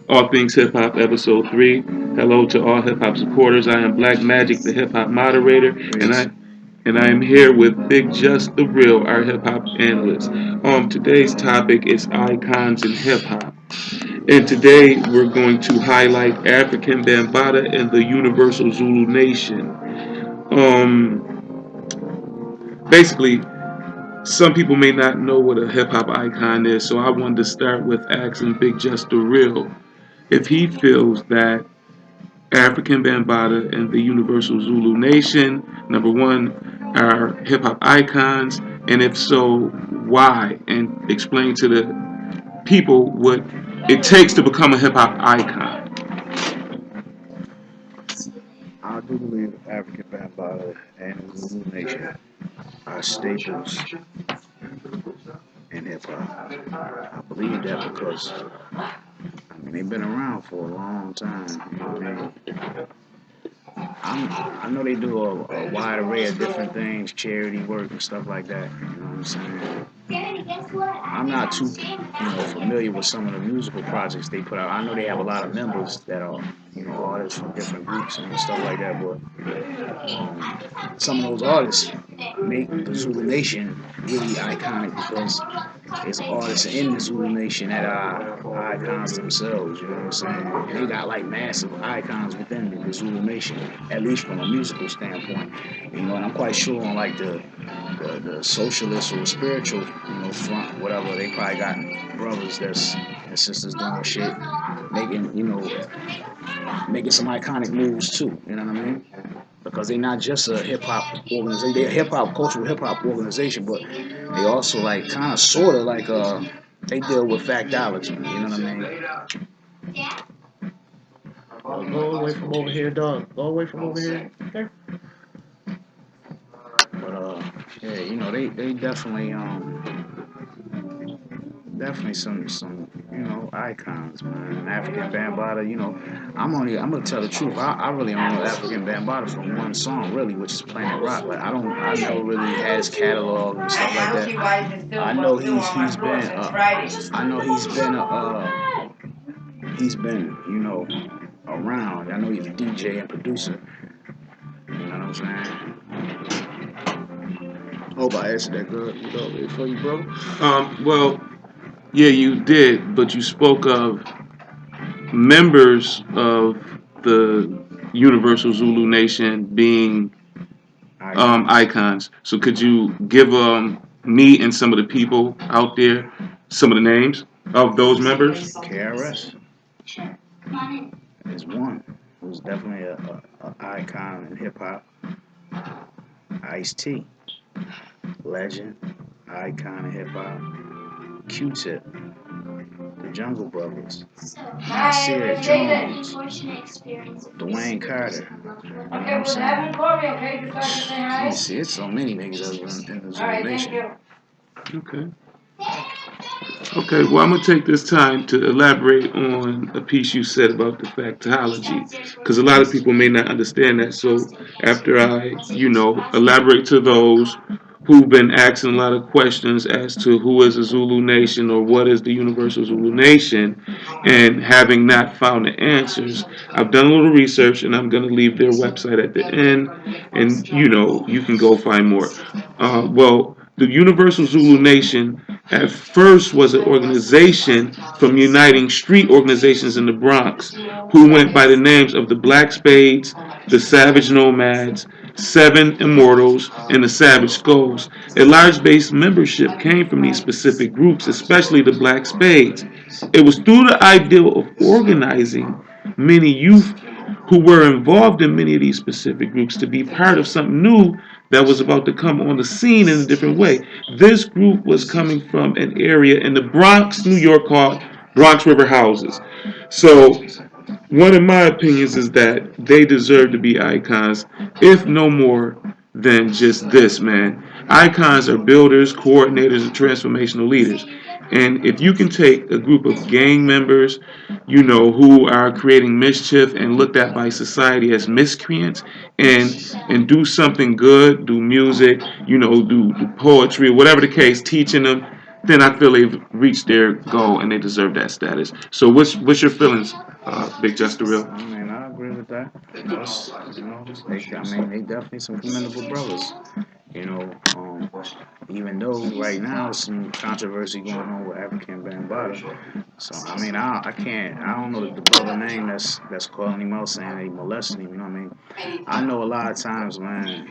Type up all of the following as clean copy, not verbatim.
All Things Hip Hop, Episode 3. Hello to all hip hop supporters. I am Black Magic, the hip hop moderator, and Peace. I am here with Big Just the Real, our hip hop analyst. Today's topic is icons in hip hop. And today we're going to highlight African Bambaataa and the Universal Zulu Nation. Basically, some people may not know what a hip hop icon is, so I wanted to start with asking Big Just the Real if he feels that African Bambaataa and the Universal Zulu Nation, number one, are hip hop icons, and if so, why? And explain to the people what it takes to become a hip hop icon. I do believe African Bambaataa and the Zulu Nation are staples in hip hop. I believe that because they've been around for a long time. You know what I mean? I know they do a wide array of different things, charity work and stuff like that. You know what I'm saying? I'm not too, familiar with some of the musical projects they put out. I know they have a lot of members that are, artists from different groups and stuff like that. But some of those artists make the Zulu Nation really iconic because it's artists in the Zulu Nation that are icons themselves. You know what I'm saying? And they got like massive icons within the Zulu Nation, at least from a musical standpoint. And I'm quite sure on like the socialist or spiritual, front, whatever, they probably got brothers that's and sisters doing shit, making, making some iconic moves too. You know what I mean? Because they're not just a hip hop organization. They're a hip hop cultural hip hop organization, but they also like kind of sort of like they deal with factology. You know what I mean? Go away from over here, dog. Go away from over here. Okay. But yeah, they definitely some icons, man. African Bambaataa, I'm gonna tell the truth. I really only know African Bambaataa from one song, really, which is Planet Rock. Like I never really had his catalog and stuff like that. I know he's been I know he's been around. I know he's a DJ and producer. You know what I'm saying? Hope I answered that good, for you, bro. Well, yeah, you did, but you spoke of members of the Universal Zulu Nation being Icons. icons. So could you give me and some of the people out there some of the names of those members? KRS is one who's definitely a icon in hip hop. Ice T, legend, icon in hip hop. Q-Tip, the Jungle Brothers, Nasir Jones, Dwayne Carter. You know what I'm saying? Let me see, it's so many niggas that was in the Zulu Nation. Okay. Okay, well, I'm going to take this time to elaborate on a piece you said about the factology, because a lot of people may not understand that. So, after I, elaborate to those who've been asking a lot of questions as to who is the Zulu Nation or what is the Universal Zulu Nation, and having not found the answers, I've done a little research and I'm going to leave their website at the end, and you can go find more. Well, the Universal Zulu Nation at first was an organization from uniting street organizations in the Bronx who went by the names of the Black Spades, the Savage Nomads, Seven Immortals, and the Savage Skulls. A large base membership came from these specific groups, especially the Black Spades. It was through the ideal of organizing many youth who were involved in many of these specific groups to be part of something new that was about to come on the scene in a different way. This group was coming from an area in the Bronx, New York called Bronx River Houses. So, one of my opinions is that they deserve to be icons, if no more than just this, man. Icons are builders, coordinators, and transformational leaders. And if you can take a group of gang members, who are creating mischief and looked at by society as miscreants, and do something good, do music, do poetry, whatever the case, teaching them then I feel they've reached their goal and they deserve that status. So what's your feelings, Big Just the Real? I mean, I agree with that. That's, I mean, they definitely some commendable brothers. You know, even though right now some controversy going on with African Bambaataa. So I mean, I can't, I don't know the brother name that's calling him out saying he molested him. You know what I mean? I know a lot of times, man,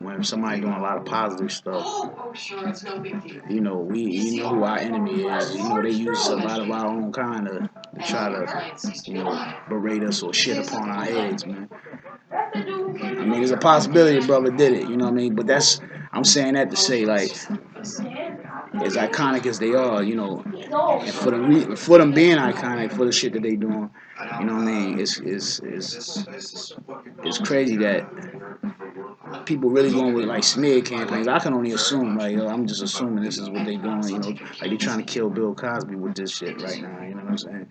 when somebody doing a lot of positive stuff, we know who our enemy is. They use a lot of our own kind to try to, berate us or shit upon our heads, man. I mean, there's a possibility the brother did it. You know what I mean? But I'm saying that to say, like, as iconic as they are, and for them being iconic for the shit that they doing, you know what I mean? It's crazy that people really going with like smear campaigns. I can only assume, like, I'm just assuming this is what they doing. Like they trying to kill Bill Cosby with this shit right now. You know what I'm saying?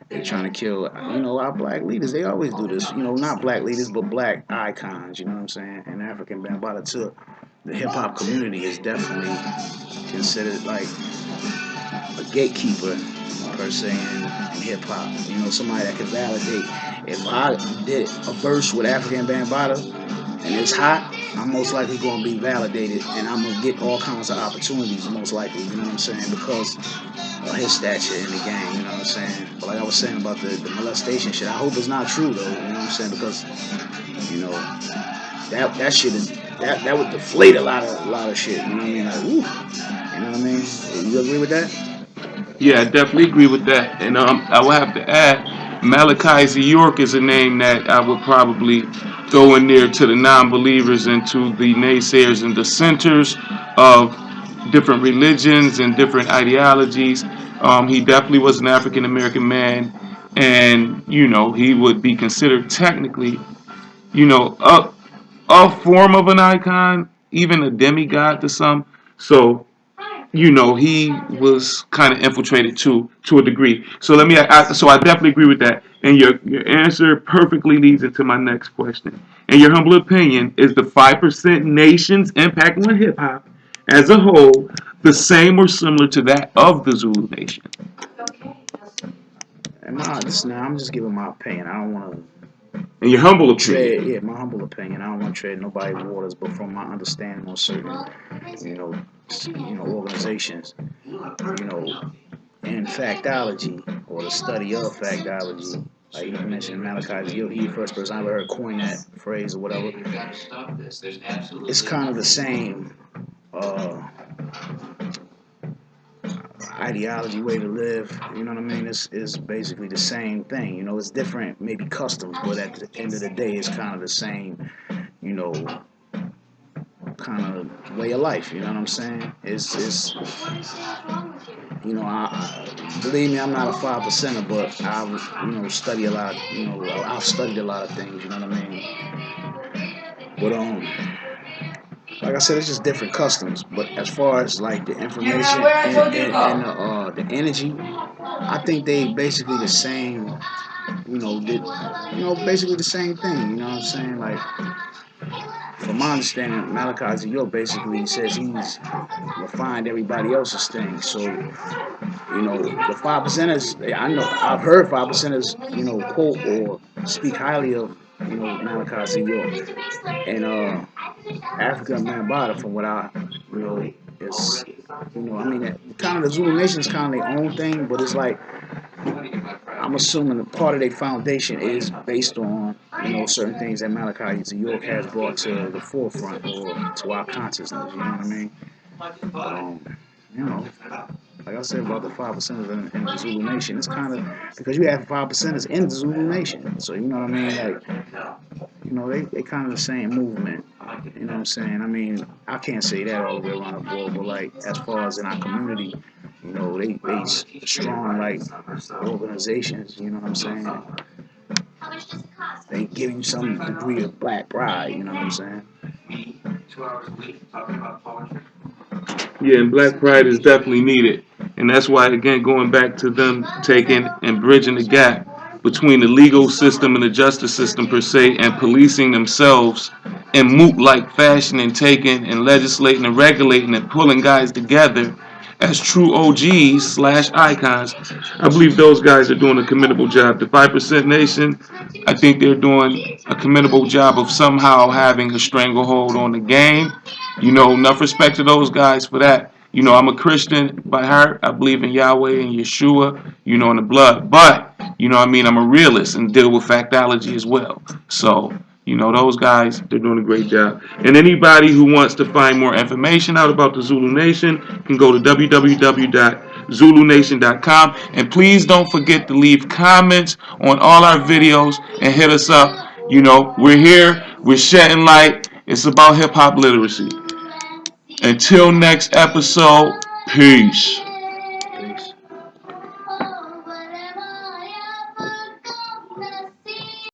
They're trying to kill, our black leaders. They always do this. Not black leaders, but black icons. You know what I'm saying? And African Bambaataa took the hip hop community is definitely considered like a gatekeeper per se in hip hop. Somebody that can validate. If I did a verse with African Bambaataa and it's hot, I'm most likely going to be validated and I'm going to get all kinds of opportunities, most likely, you know what I'm saying, because of his stature in the game, you know what I'm saying. But like I was saying about the molestation shit, I hope it's not true though, you know what I'm saying, because, you know, that shit is, that would deflate a lot of shit, you know what I mean, like, ooh, you know what I mean. You agree with that? Yeah, I definitely agree with that. And I will have to add, Malachi Z. York is a name that I would probably throw in there to the non-believers and to the naysayers and dissenters of different religions and different ideologies. He definitely was an African American man, and he would be considered technically, you know, a a form of an icon, even a demigod to some. So he was kind of infiltrated to a degree. So so I definitely agree with that. And your answer perfectly leads into my next question. In your humble opinion, is the 5% nation's impact on hip hop as a whole the same or similar to that of the Zulu nation? And this now, I'm just giving my opinion. I don't want to In your humble tread, opinion. yeah, my humble opinion. I don't want to tread nobody's waters, but from my understanding on certain, you know, organizations, you know, in factology or the study of factology. Like you mentioned, Malachi Z. He the first person I ever heard coin that phrase or whatever. It's kind of the same uh, ideology, way to live. You know what I mean? It's basically the same thing. It's different, maybe customs, but at the end of the day, it's kind of the same. You know, kind of way of life. You know what I'm saying? It's believe me, I'm not a 5%er, but I've study a lot. I've studied a lot of things. You know what I mean? But like I said, it's just different customs. But as far as like the information and the energy, I think they basically the same. Basically the same thing. You know what I'm saying? Like from my understanding, Malachi Z. Basically says he's refined everybody else's thing. So, the 5%ers, I know I've heard 5%ers, quote or speak highly of, Malachi Z. And African Bambaataa, from what I, it's, I mean, kind of the Zulu Nation is kind of their own thing, but it's like, I'm assuming a part of their foundation is based on, certain things that Malachi Z. York has brought to the forefront or to our consciousness. You know what I mean? You know, like I said about the 5%ers in the Zulu Nation, it's kind of because you have 5%ers in the Zulu Nation. So you know what I mean? Like, they kind of the same movement. You know what I'm saying? I mean, I can't say that all the way around the world, but like as far as in our community, they strong like organizations. You know what I'm saying? They give you some degree of black pride. You know what I'm saying? Yeah, and black pride is definitely needed. And that's why, again, going back to them taking and bridging the gap between the legal system and the justice system per se and policing themselves in moot like fashion and taking and legislating and regulating and pulling guys together as true OGs/icons. I believe those guys are doing a commendable job. The 5% Nation, I think they're doing a commendable job of somehow having a stranglehold on the game. Enough respect to those guys for that. I'm a Christian by heart. I believe in Yahweh and Yeshua, in the blood. But, I'm a realist and deal with factology as well. So, those guys, they're doing a great job. And anybody who wants to find more information out about the Zulu Nation can go to www.zulunation.com. And please don't forget to leave comments on all our videos and hit us up. We're here. We're shedding light. It's about hip-hop literacy. Until next episode, peace.